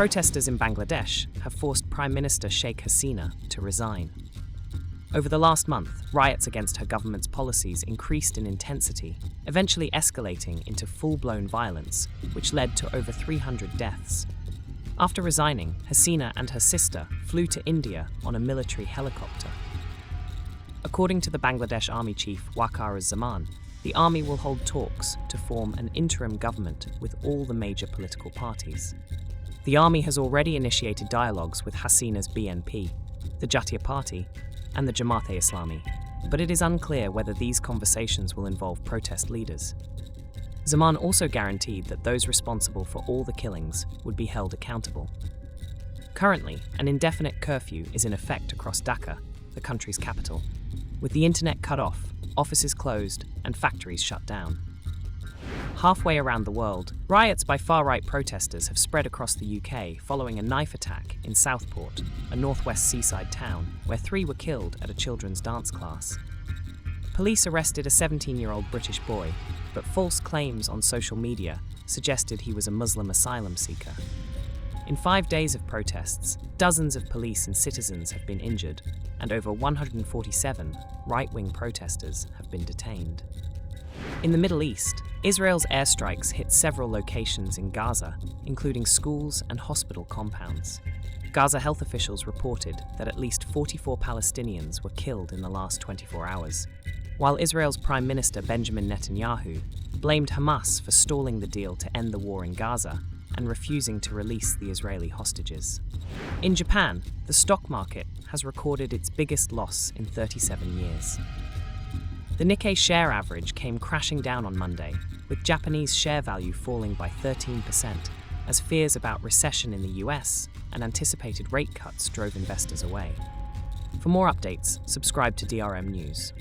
Protesters in Bangladesh have forced Prime Minister Sheikh Hasina to resign. Over the last month, riots against her government's policies increased in intensity, eventually escalating into full-blown violence, which led to over 300 deaths. After resigning, Hasina and her sister flew to India on a military helicopter. According to the Bangladesh Army Chief Wakar-uz-Zaman, the army will hold talks to form an interim government with all the major political parties. The army has already initiated dialogues with Hasina's BNP, the Jatiya Party, and the Jamaat-e-Islami, but it is unclear whether these conversations will involve protest leaders. Zaman also guaranteed that those responsible for all the killings would be held accountable. Currently, an indefinite curfew is in effect across Dhaka, the country's capital, with the internet cut off, offices closed, and factories shut down. Halfway around the world, riots by far-right protesters have spread across the UK following a knife attack in Southport, a northwest seaside town, where 3 were killed at a children's dance class. Police arrested a 17-year-old British boy, but false claims on social media suggested he was a Muslim asylum seeker. In 5 days of protests, dozens of police and citizens have been injured, and over 147 right-wing protesters have been detained. In the Middle East, Israel's airstrikes hit several locations in Gaza, including schools and hospital compounds. Gaza health officials reported that at least 44 Palestinians were killed in the last 24 hours, while Israel's Prime Minister Benjamin Netanyahu blamed Hamas for stalling the deal to end the war in Gaza and refusing to release the Israeli hostages. In Japan, the stock market has recorded its biggest loss in 37 years. The Nikkei share average came crashing down on Monday, with Japanese share value falling by 13%, as fears about recession in the US and anticipated rate cuts drove investors away. For more updates, subscribe to DRM News.